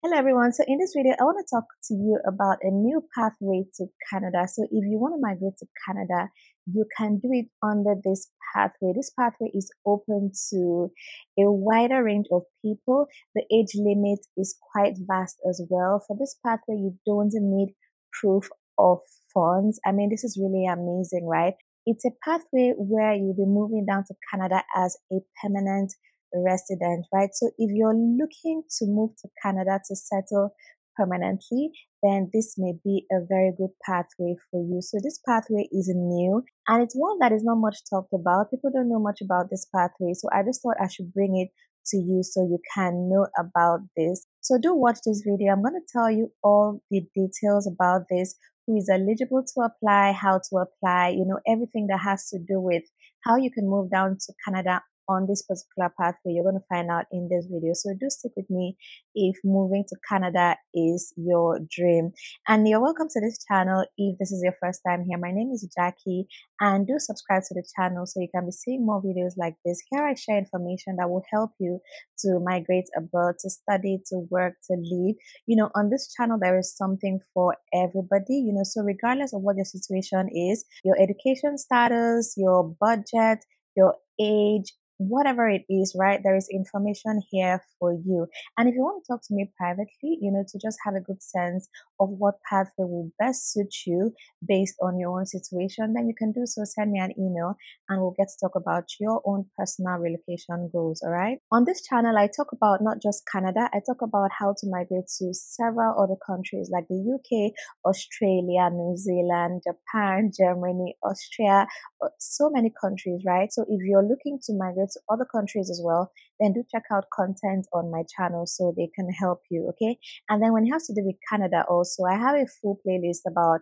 Hello everyone. So in this video, I want to talk to you about a new pathway to Canada. So if you want to migrate to Canada, you can do it under this pathway. This pathway is open to a wider range of people. The age limit is quite vast as well. For this pathway, you don't need proof of funds. I mean, this is really amazing, right? It's a pathway where you'll be moving down to Canada as a permanent resident, right? So if you're looking to move to Canada to settle permanently, then this may be a very good pathway for you. So this pathway is new and it's one that is not much talked about. People don't know much about this pathway. So I just thought I should bring it to you so you can know about this. So do watch this video. I'm going to tell you all the details about this, who is eligible to apply, how to apply, everything that has to do with how you can move down to Canada on this particular pathway. You're going to find out in this video. So do stick with me if moving to Canada is your dream. And you're welcome to this channel if this is your first time here. My name is Jackie, and do subscribe to the channel so you can be seeing more videos like this. Here I share information that will help you to migrate abroad, to study, to work, to live. On this channel there is something for everybody, so regardless of what your situation is, your education status, your budget, your age, whatever it is, right? There is information here for you. And if you want to talk to me privately, to just have a good sense of what pathway will best suit you based on your own situation, then you can do so. Send me an email and we'll get to talk about your own personal relocation goals, all right? On this channel, I talk about not just Canada, I talk about how to migrate to several other countries like the UK, Australia, New Zealand, Japan, Germany, Austria, so many countries, right? So if you're looking to migrate to other countries as well, then do check out content on my channel so they can help you, okay? And then when it has to do with Canada also, I have a full playlist about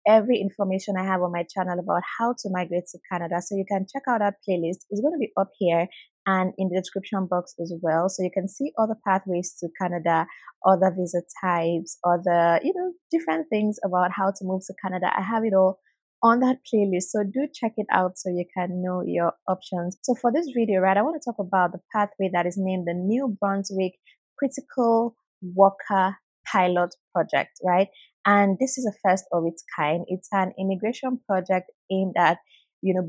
every information I have on my channel about how to migrate to Canada. So you can check out that playlist. It's going to be up here and in the description box as well. So you can see other pathways to Canada, other visa types, other, different things about how to move to Canada. I have it all on that playlist. So do check it out so you can know your options. So for this video, right, I want to talk about the pathway that is named the New Brunswick Critical Worker Pilot Project, right? And this is a first of its kind. It's an immigration project aimed at,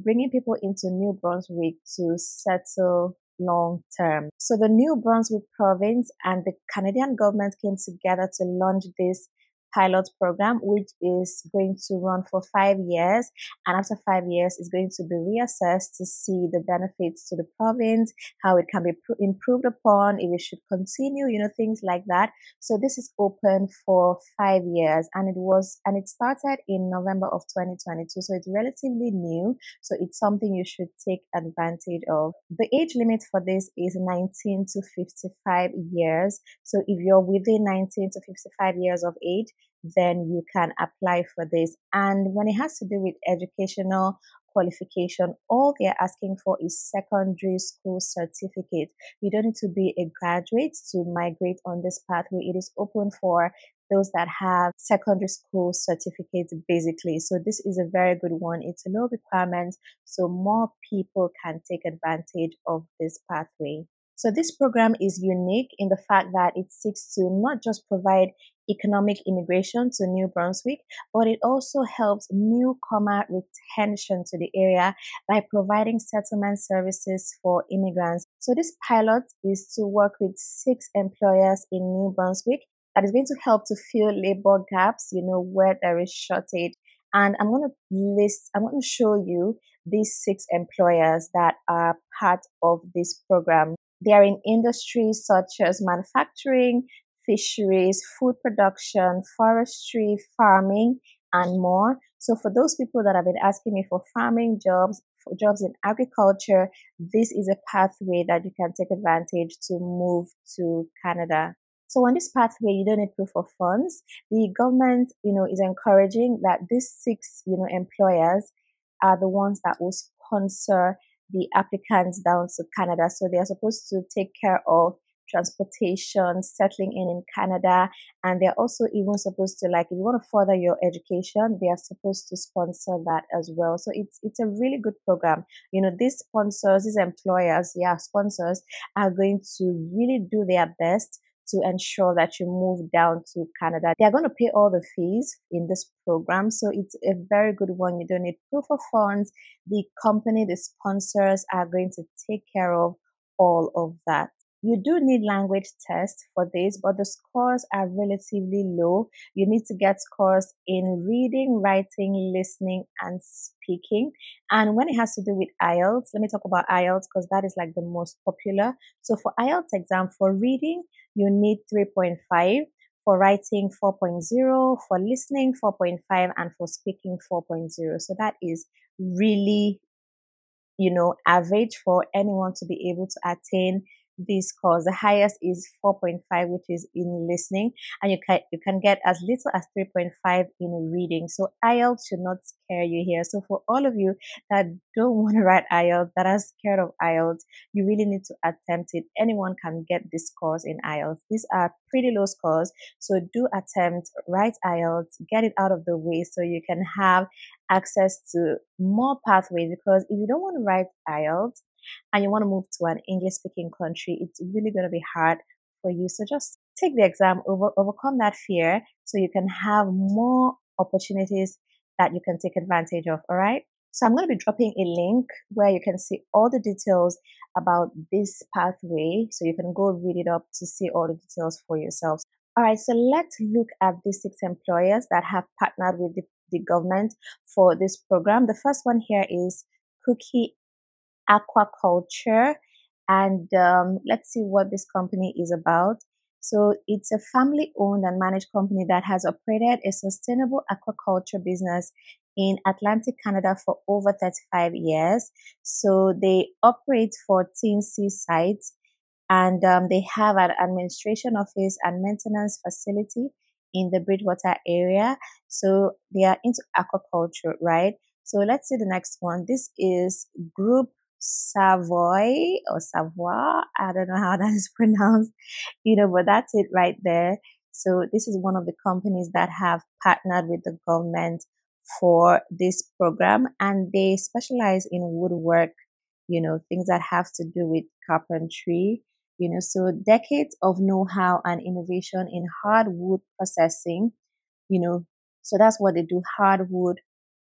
bringing people into New Brunswick to settle long term. So the New Brunswick province and the Canadian government came together to launch this pilot program, which is going to run for 5 years. And after 5 years, it's going to be reassessed to see the benefits to the province, how it can be improved upon, if it should continue, things like that. So this is open for 5 years, and it started in November of 2022. So it's relatively new. So it's something you should take advantage of. The age limit for this is 19 to 55 years. So if you're within 19 to 55 years of age, then you can apply for this. And when it has to do with educational qualification, all they're asking for is secondary school certificate. You don't need to be a graduate to migrate on this pathway. It is open for those that have secondary school certificates, basically. So this is a very good one. It's a low requirement, so more people can take advantage of this pathway. So this program is unique in the fact that it seeks to not just provide economic immigration to New Brunswick, but it also helps newcomer retention to the area by providing settlement services for immigrants. So this pilot is to work with 6 employers in New Brunswick that is going to help to fill labor gaps, where there is shortage. And I'm going to show you these 6 employers that are part of this program. They are in industries such as manufacturing, fisheries, food production, forestry, farming, and more. So for those people that have been asking me for farming jobs, for jobs in agriculture, this is a pathway that you can take advantage to move to Canada. So on this pathway, you don't need proof of funds. The government, is encouraging that these 6, employers are the ones that will sponsor the applicants down to Canada. So they are supposed to take care of transportation, settling in Canada, and they're also even supposed to, like, if you want to further your education, they are supposed to sponsor that as well. So it's a really good program. These sponsors, these employers, sponsors are going to really do their best to ensure that you move down to Canada. They're going to pay all the fees in this program. So it's a very good one. You don't need proof of funds. The company, the sponsors are going to take care of all of that. You do need language tests for this, but the scores are relatively low. You need to get scores in reading, writing, listening, and speaking. And when it has to do with IELTS, let me talk about IELTS because that is like the most popular. So for IELTS exam, for reading, you need 3.5. For writing, 4.0. For listening, 4.5. And for speaking, 4.0. So that is really, average for anyone to be able to attain these scores. The highest is 4.5, which is in listening, and you can get as little as 3.5 in reading. So IELTS should not scare you here. So for all of you that don't want to write IELTS, that are scared of IELTS, you really need to attempt it. Anyone can get these scores in IELTS. These are pretty low scores, so do attempt, write IELTS, get it out of the way so you can have access to more pathways, because if you don't want to write IELTS and you want to move to an English speaking country, it's really going to be hard for you. So just take the exam, overcome that fear so you can have more opportunities that you can take advantage of. All right. So I'm going to be dropping a link where you can see all the details about this pathway. So you can go read it up to see all the details for yourselves. All right. So let's look at the 6 employers that have partnered with the government for this program. The first one here is Cooke Aquaculture, and let's see what this company is about. So it's a family-owned and managed company that has operated a sustainable aquaculture business in Atlantic Canada for over 35 years. So they operate 14 sea sites, and they have an administration office and maintenance facility in the Bridgewater area. So they are into aquaculture, right? So let's see the next one. This is Groupe Savoie or Savoie. I don't know how that is pronounced, but that's it right there. So this is one of the companies that have partnered with the government for this program, and they specialize in woodwork, things that have to do with carpentry, so decades of know-how and innovation in hardwood processing, so that's what they do, hardwood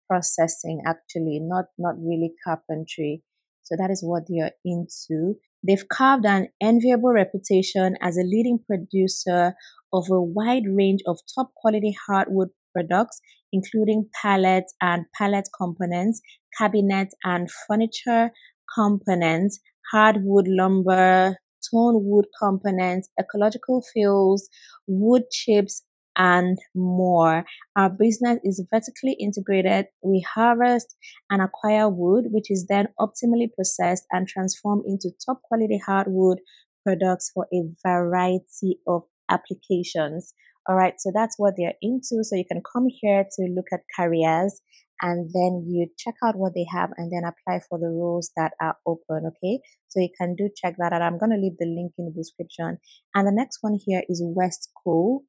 processing, actually, not really carpentry. So that is what they are into. They've carved an enviable reputation as a leading producer of a wide range of top quality hardwood products, including pallets and pallet components, cabinet and furniture components, hardwood lumber, tone wood components, ecological fills, wood chips, and more. Our business is vertically integrated. We harvest and acquire wood, which is then optimally processed and transformed into top quality hardwood products for a variety of applications. All right, so that's what they're into. So you can come here to look at careers, and then you check out what they have and then apply for the roles that are open. Okay, so you can do check that out. I'm going to leave the link in the description. And the next one here is Westco.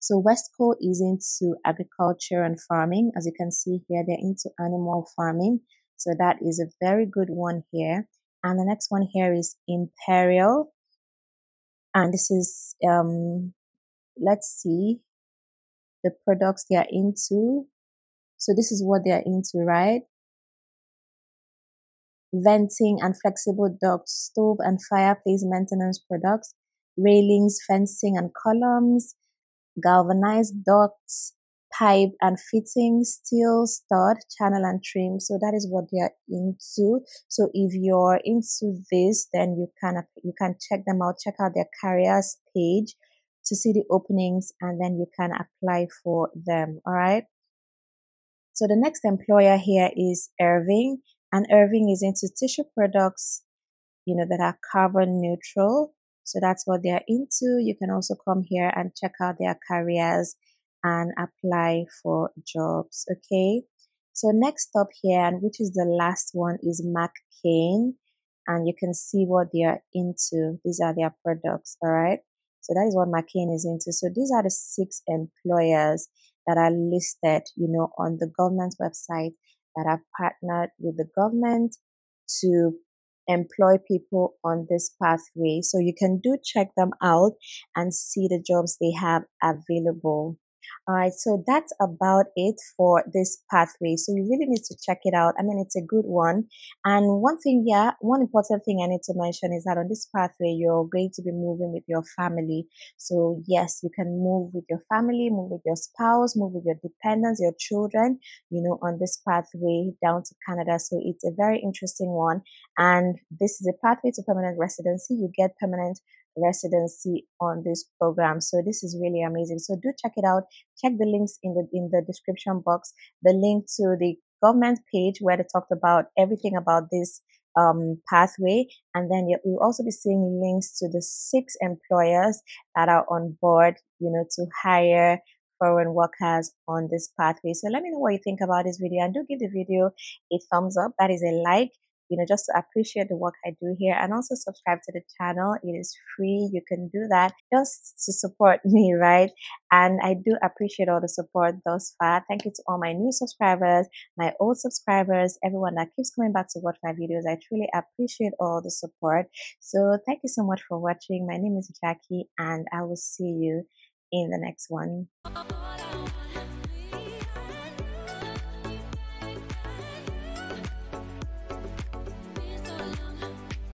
So Westco is into agriculture and farming. As you can see here, they're into animal farming. So that is a very good one here. And the next one here is Imperial. And this is, let's see, the products they are into. So this is what they are into, right? Venting and flexible ducts, stove and fireplace maintenance products, railings, fencing and columns, galvanized ducts, pipe and fittings, steel, stud, channel and trim. So that is what they are into. So if you're into this, then you can check them out. Check out their careers page to see the openings, and then you can apply for them. All right. So the next employer here is Irving, and Irving is into tissue products, that are carbon neutral. So that's what they're into. You can also come here and check out their careers and apply for jobs. Okay. So next up here, and which is the last one, is McCain, and you can see what they are into. These are their products. All right. So that is what McCain is into. So these are the 6 employers that are listed, on the government website that have partnered with the government to employ people on this pathway. So you can do check them out and see the jobs they have available. All right, so that's about it for this pathway. So you really need to check it out. I mean, it's a good one. And one thing, yeah, one important thing I need to mention is that on this pathway, you're going to be moving with your family. So yes, you can move with your family, move with your spouse, move with your dependents, your children, on this pathway down to Canada. So it's a very interesting one. And this is a pathway to permanent residency. You get permanent residency on this program. So this is really amazing. So do check it out. Check the links in the description box. The link to the government page where they talked about everything about this pathway, and then you'll also be seeing links to the 6 employers that are on board, to hire foreign workers on this pathway. So let me know what you think about this video, and do give the video a thumbs up. That is a like, just to appreciate the work I do here, and also subscribe to the channel. It is free. You can do that just to support me, right? And I do appreciate all the support thus far. Thank you to all my new subscribers, my old subscribers, everyone that keeps coming back to watch my videos. I truly appreciate all the support. So thank you so much for watching. My name is Jackie, and I will see you in the next one.